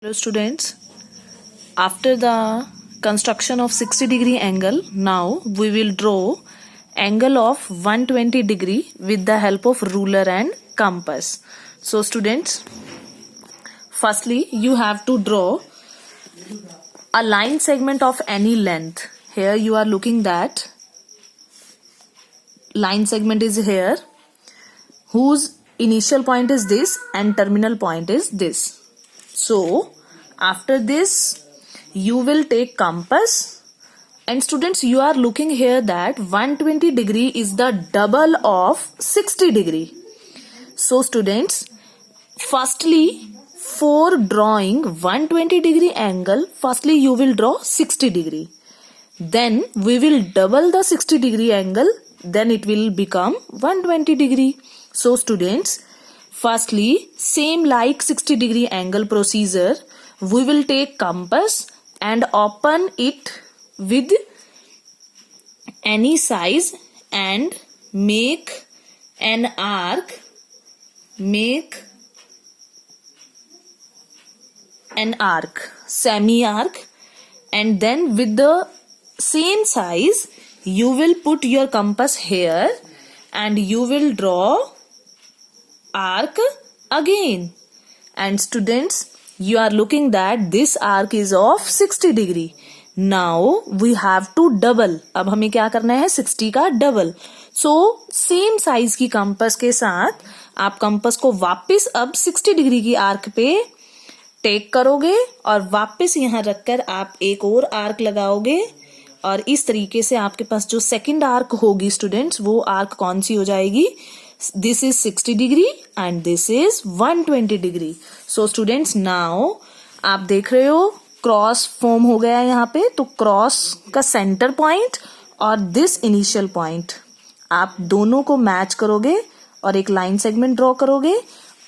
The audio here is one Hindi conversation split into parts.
Hello students, after the construction of 60-degree angle, now we will draw angle of 120 degree with the help of ruler and compass. So students, firstly you have to draw a line segment of any length. Here you are looking that line segment is here, whose initial point is this and terminal point is this. So after this you will take compass, and students you are looking here that 120 degree is the double of 60 degree. So students, firstly for drawing 120 degree angle, firstly you will draw 60 degree. Then we will double the 60 degree angle, then it will become 120 degree. So students, firstly, same like 60 degree angle procedure, we will take compass and open it with any size and make an arc, semi-arc, and then with the same size you will put your compass here and you will draw arc again. And students, you are looking that this arc is of 60 degree. Now we have to double. अब हमें क्या करना है, 60 का डबल. So सेम साइज की कंपास के साथ आप कंपास को वापस अब 60 डिग्री की आर्क पे टेक करोगे और वापस यहाँ रखकर आप एक और आर्क लगाओगे, और इस तरीके से आपके पास जो सेकंड आर्क होगी स्टूडेंट्स, वो आर्क कौन सी हो जाएगी, this is 60 degree and this is 120 degree. So students, now आप देख रहे हो क्रॉस फॉर्म हो गया यहाँ पे. तो क्रॉस का सेंटर पॉइंट और दिस इनिशियल पॉइंट आप दोनों को मैच करोगे और एक लाइन सेगमेंट ड्रॉ करोगे,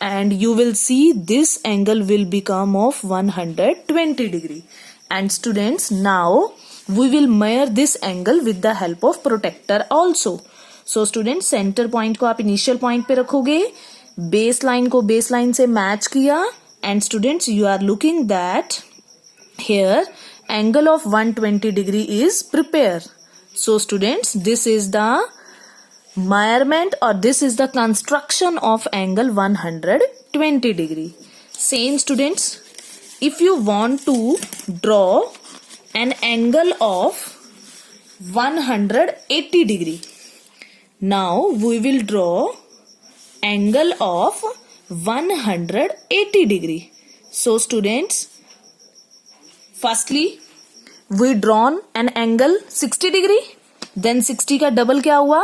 and you will see this angle will become of 120 degree. And students, now we will measure this angle with the help of protractor also. So student, centre point को आप इनिशियल पॉइंट पे रखोगे, बेस लाइन को बेस लाइन से मैच किया, and students you are looking that here angle of 120 degree is prepare. So students, this is the measurement or this is the construction of angle 120 degree. Same students, if you want to draw an angle of 180 degree, now we will draw angle of 180 degree. So students, firstly we drawn an angle 60 degree, then 60 का डबल क्या हुआ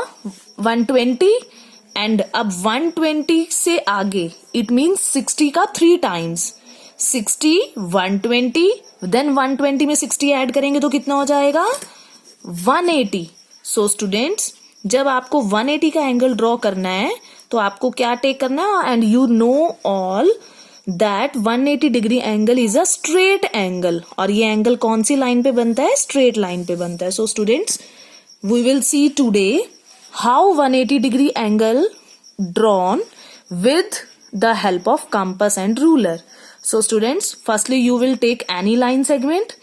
120, एंड अब 120 से आगे इट मीन्स 60 का 3 टाइम्स, 60 120, देन 120 में 60 ऐड करेंगे तो कितना हो जाएगा 180. सो स्टूडेंट्स, जब आपको 180 का एंगल ड्रॉ करना है तो आपको क्या टेक करना है, and you know all that 180 degree angle is a straight angle, और ये एंगल कौन सी लाइन पे बनता है, स्ट्रेट लाइन पे बनता है. So students, we will see today how 180 degree angle drawn with the help of compass and ruler. So students, firstly you will take any line segment,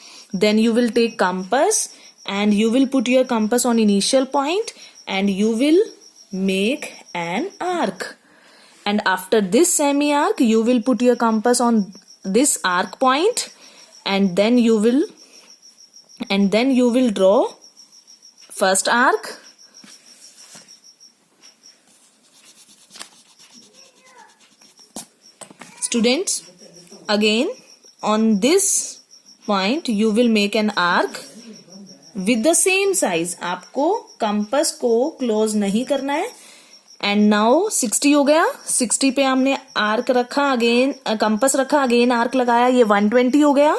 then you will take compass and you will put your compass on initial point and you will make an arc, and after this semi arc you will put your compass on this arc point, and then you will draw first arc, students, again on this point you will make an arc with the same size. आपको कंपास को क्लोज नहीं करना है. एंड नाउ 60 हो गया, 60 पे हमने आर्क रखा, अगेन कंपास रखा, अगेन आर्क लगाया, ये 120 हो गया.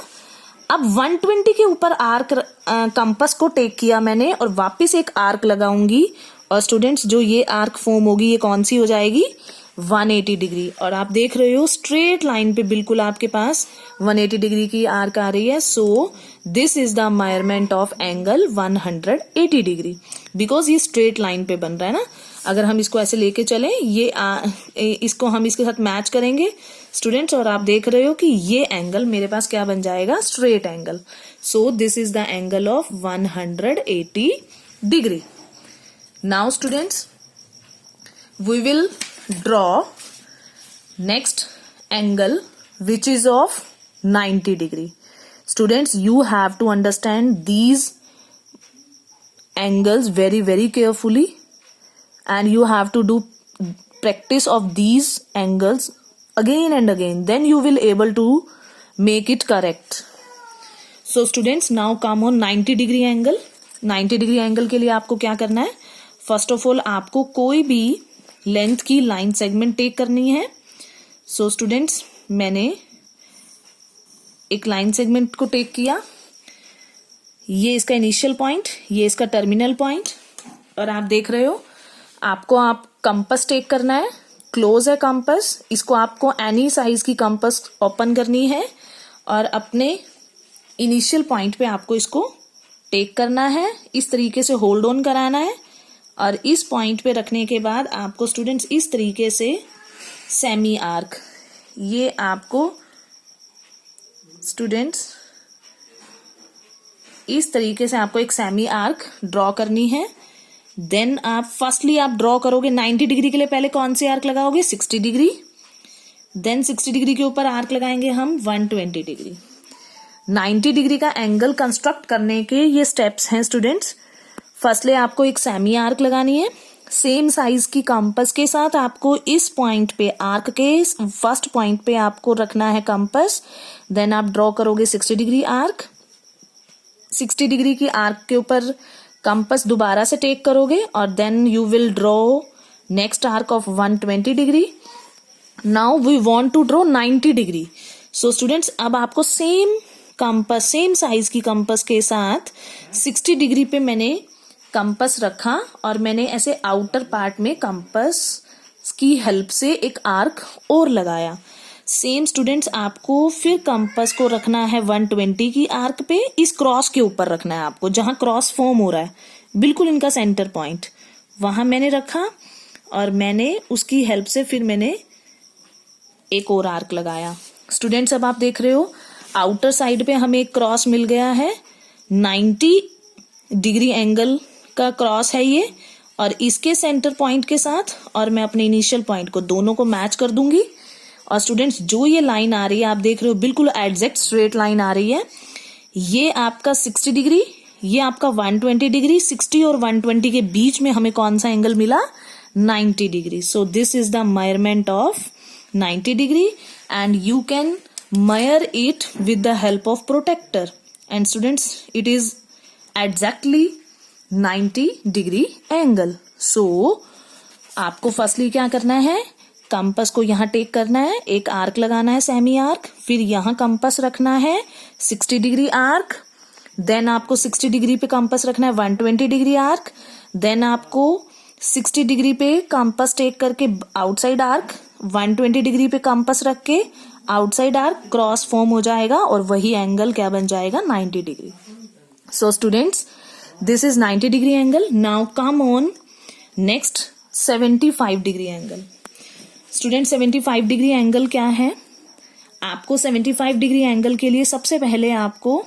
अब 120 के ऊपर आर्क कंपास को टेक किया मैंने और वापस एक आर्क लगाऊंगी, और स्टूडेंट्स जो ये आर्क फॉर्म होगी ये कौन सी हो जाएगी 180 डिग्री. और आप देख रहे हो स्ट्रेट लाइन पे बिल्कुल आपके पास 180 डिग्री की आर्क आ रही है. सो this is the measurement of angle 180 degree, because ये स्ट्रेट लाइन पे बन रहा है ना. अगर हम इसको ऐसे लेके चलें, इसको हम इसके साथ मैच करेंगे, स्टूडेंट्स, और आप देख रहे हो कि ये एंगल मेरे पास क्या बन जाएगा, straight angle. So this is the angle of 180 degree. Now students, we will draw next angle which is of 90 degree. Students, you have to understand these angles very very carefully and you have to do practice of these angles again and again, then you will able to make it correct. So students, now come on 90 degree angle. 90 degree angle के लिए आपको क्या करना है, फर्स्ट ऑफ ऑल आपको कोई भी लेंथ की लाइन सेगमेंट टेक करनी है. सो स्टूडेंट्स, मैंने एक लाइन सेगमेंट को टेक किया. ये इसका इनिशियल पॉइंट, ये इसका टर्मिनल पॉइंट, और आप देख रहे हो आपको आप कंपास टेक करना है. क्लोज है कंपास, इसको आपको एनी साइज की कंपास ओपन करनी है और अपने इनिशियल पॉइंट पे आपको इसको टेक करना है. इस तरीके से होल्ड ऑन कराना है और इस पॉइंट पे रखने के बाद आपको स्टूडेंट्स इस तरीके से सेमी आर्क, ये आपको स्टूडेंट्स इस तरीके से आपको एक सेमी आर्क ड्रॉ करनी है. देन आप फर्स्टली आप ड्रॉ करोगे 90 डिग्री के लिए, पहले कौन सी आर्क लगाओगे, 60 डिग्री. देन 60 डिग्री के ऊपर आर्क लगाएंगे हम 120 डिग्री. 90 डिग्री का एंगल कंस्ट्रक्ट करने के ये स्टेप्स हैं स्टूडेंट्स. फर्स्टली आपको एक सेमी आर्क लगानी है. सेम साइज की कंपास के साथ आपको इस पॉइंट पे, आर्क के फर्स्ट पॉइंट पे आपको रखना है कंपास. देन आप ड्रॉ करोगे 60 डिग्री आर्क. 60 डिग्री की आर्क के ऊपर कंपास दोबारा से टेक करोगे और then you will draw next arc of 120 degree. Now we want to draw 90 degree. So students, अब आपको सेम कंपास, सेम साइज की कंपास के साथ 60 डिग्री पे मैंने कंपास रखा और मैंने ऐसे आउटर पार्ट में कंपास की हेल्प से एक आर्क और लगाया. सेम स्टूडेंट्स, आपको फिर कंपास को रखना है 120 की आर्क पे. इस क्रॉस के ऊपर रखना है आपको, जहां क्रॉस फॉर्म हो रहा है, बिल्कुल इनका सेंटर पॉइंट, वहां मैंने रखा और मैंने उसकी हेल्प से फिर मैंने एक और आर्क लगाया. स्टूडेंट्स, अब आप देख रहे हो आउटर साइड पे हमें एक क्रॉस मिल गया है. 90 डिग्री एंगल का क्रॉस है ये, और इसके सेंटर पॉइंट के साथ और मैं अपने इनिशियल पॉइंट को दोनों को मैच कर दूंगी. और स्टूडेंट्स, जो ये लाइन आ रही है आप देख रहे हो, बिल्कुल एग्जैक्ट स्ट्रेट लाइन आ रही है. ये आपका 60 डिग्री, ये आपका 120 डिग्री. 60 और 120 के बीच में हमें कौन सा एंगल मिला, 90 degree. So this is the measurement of 90 degree and you can measure it with the help of protractor. And students, it is exactly 90 degree angle. So आपको फर्स्टली क्या करना है, कंपास को यहाँ टेक करना है, एक आर्क लगाना है सेमी आर्क, फिर यहाँ कंपास रखना है 60 डिग्री आर्क. देन आपको 60 डिग्री पे कंपास रखना है 120 डिग्री आर्क. देन आपको 60 डिग्री पे कंपास टेक करके आउटसाइड आर्क, 120 डिग्री पे कंपास रख के आउटसाइड आर्क, क्रॉस फॉर्म हो जाएगा और वही एंगल क्या बन जाएगा, 90 degree. So students, this is 90 degree angle. Now come on next 75 degree angle. Student, 75 degree angle क्या है, आपको 75 डिग्री एंगल के लिए सबसे पहले आपको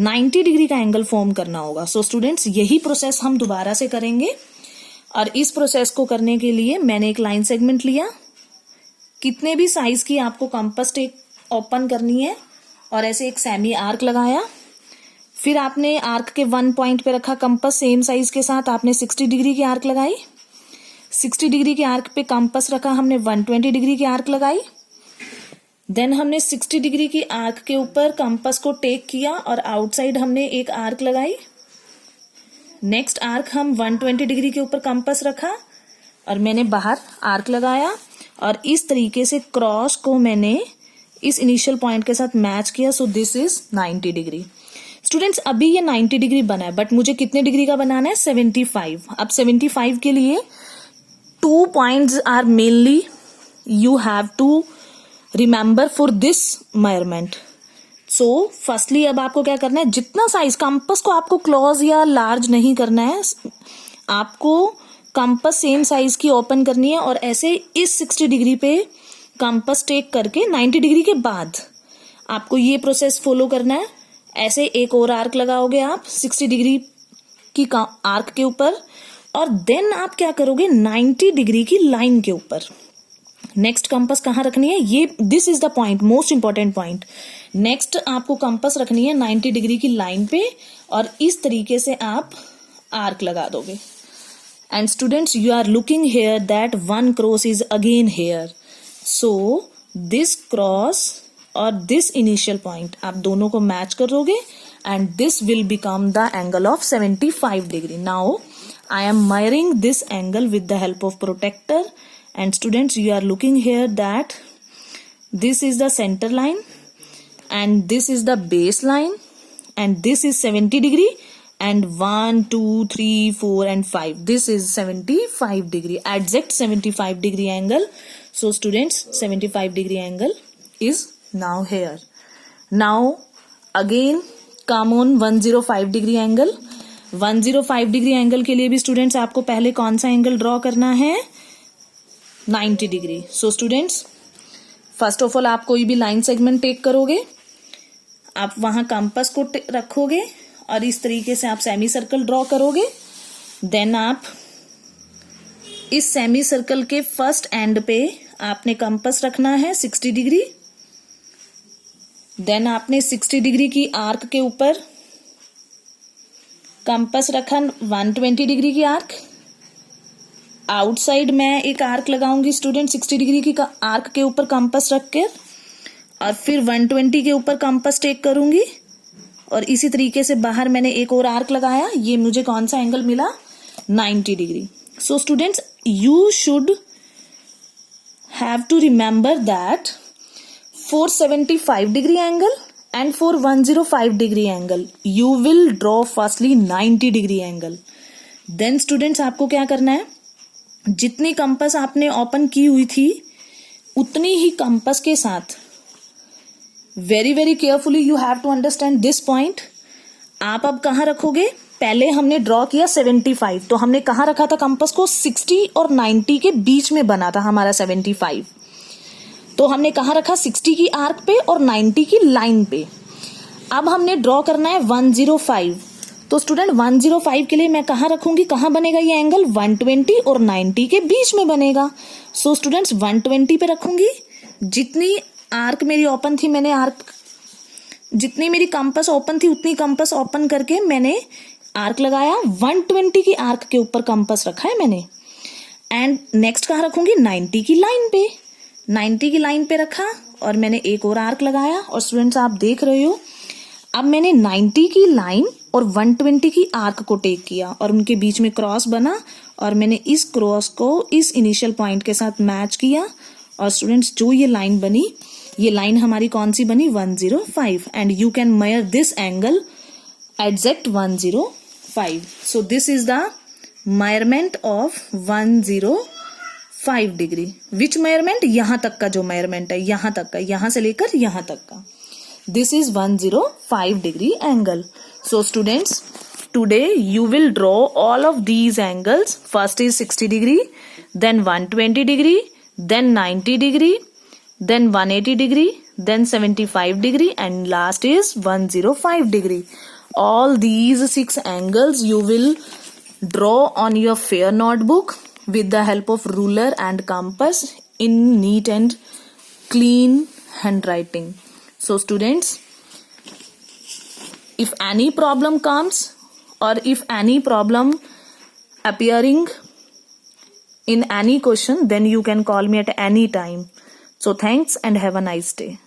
90 डिग्री का एंगल फॉर्म करना होगा. सो स्टूडेंट्स, यही प्रोसेस हम दोबारा से करेंगे और इस प्रोसेस को करने के लिए मैंने एक लाइन सेगमेंट लिया. कितने भी साइज की आपको कंपास टेक ओपन करनी है और ऐसे एक सेमी आर्क लगाया. फिर आपने आर्क के 1 पॉइंट पे रखा कंपास, सेम साइज के साथ आपने 60 डिग्री की आर्क लगाई. 60 डिग्री के आर्क पे कंपास रखा हमने, 120 डिग्री की आर्क लगाई. देन हमने 60 डिग्री की आर्क के ऊपर कंपास को टेक किया और आउटसाइड हमने एक आर्क लगाई. नेक्स्ट आर्क हम 120 डिग्री के ऊपर कंपास रखा और मैंने बाहर आर्क लगाया और इस तरीके से क्रॉस को मैंने इस इनिशियल पॉइंट के साथ मैच किया. सो दिस इज 90 डिग्री. स्टूडेंट्स, अभी ये 90 डिग्री बना है, बट मुझे कितने डिग्री का बनाना है, 75. अब 75 के लिए 2 points are mainly you have to remember for this measurement. So firstly अब आपको क्या करना है, जितना साइज, कंपास को आपको क्लोज या लार्ज नहीं करना है, आपको कंपास सेम साइज की ओपन करनी है और ऐसे इस 60 डिग्री पे कंपास टेक करके 90 डिग्री के बाद आपको ये प्रोसेस फॉलो करना है। ऐसे एक और आर्क लगाओगे आप 60 डिग्री की आर्क के ऊपर, और देन आप क्या करोगे 90 डिग्री की लाइन के ऊपर। नेक्स्ट कंपास कहाँ रखनी है, ये this is the point, most important point. Next आपको कंपास रखनी है 90 डिग्री की लाइन पे, और इस तरीके से आप आर्क लगा दोगे। And students, you are looking here that one cross is again here, so this cross और दिस इनिशियल पॉइंट आप दोनों को मैच करोगे, and this will become the angle of 75 degree. Now I am measuring this angle with the help of protractor, and students, you are looking here that this is the center line and this is the base line, and this is 70 degree, and 1 2 3 4 and 5, this is 75 degree, exact 75 degree angle. So students, 75 degree angle is now here. Now again come on 105 degree angle। 105 degree angle के लिए भी स्टूडेंट्स आपको पहले कौन सा एंगल ड्रॉ करना है, 90 degree. So students, first of all आप कोई भी लाइन सेगमेंट टेक करोगे, आप वहां कंपास को रखोगे और इस तरीके से आप सेमी सर्कल ड्रॉ करोगे। देन आप इस सेमी सर्कल के फर्स्ट एंड पे आपने कंपास रखना है 60 डिग्री। देन आपने 60 डिग्री की आर्क के ऊपर कंपास रखा 120 डिग्री की आर्क। आउटसाइड मैं एक आर्क लगाऊंगी स्टूडेंट 60 डिग्री की आर्क के ऊपर कंपास रख के, और फिर 120 के ऊपर कंपास टेक करूंगी, और इसी तरीके से बाहर मैंने एक और आर्क लगाया। ये मुझे कौन सा एंगल मिला, 90 degree. So students, you should have to remember that for 75 degree angle and for 105 degree angle you will draw firstly 90 degree angle। then students, आपको क्या करना है, जितनी कंपास आपने ओपन की हुई थी उतनी ही कंपास के साथ very very carefully you have to understand this point. आप अब कहाँ रखोगे, पहले हमने ड्रॉ किया 75, तो हमने कहाँ रखा था कंपास को, 60 और 90 के बीच में बना था हमारा 75, तो हमने कहाँ रखा 60 की आर्क पे और 90 की लाइन पे। अब हमने ड्रॉ करना है 105, तो स्टूडेंट 105 के लिए मैं कहाँ रखूंगी, कहाँ बनेगा ये एंगल, 120 और 90 के बीच में बनेगा। सो स्टूडेंट्स, 120 पे रखूंगी। जितनी आर्क मेरी ओपन थी, मैंने आर्क जितनी मेरी कंपास ओपन थी उतनी कंपास ओपन करके मैंने आर्क लगाया, 120 की आर्क के ऊपर कंपास रखा है मैंने। एंड नेक्स्ट कहाँ रखूंगी, 90 की लाइन पे। 90 की लाइन पे रखा और मैंने एक और आर्क लगाया। और स्टूडेंट्स, आप देख रहे हो, अब मैंने 90 की लाइन और 120 की आर्क को टेक किया और उनके बीच में क्रॉस बना, और मैंने इस क्रॉस को इस इनिशियल पॉइंट के साथ मैच किया। और स्टूडेंट्स, जो ये लाइन बनी, ये लाइन हमारी कौन सी बनी, 105, and you can measure this angle exact 105। So this is the measurement of 105 degree. Which measurement, यहां तक का जो मेजरमेंट है, यहां तक का, यहां से लेकर यहां तक का, this is 105 degree angle. So students, today you will draw all of these angles. First is 60 degree, then 120 degree, then 90 degree, then 180 degree, then 75 degree, and last is 105 degree. All these 6 angles you will draw on your fair notebook with the help of ruler and compass in neat and clean handwriting. So students, if any problem comes, or if any problem appearing in any question, then you can call me at any time. So thanks and have a nice day.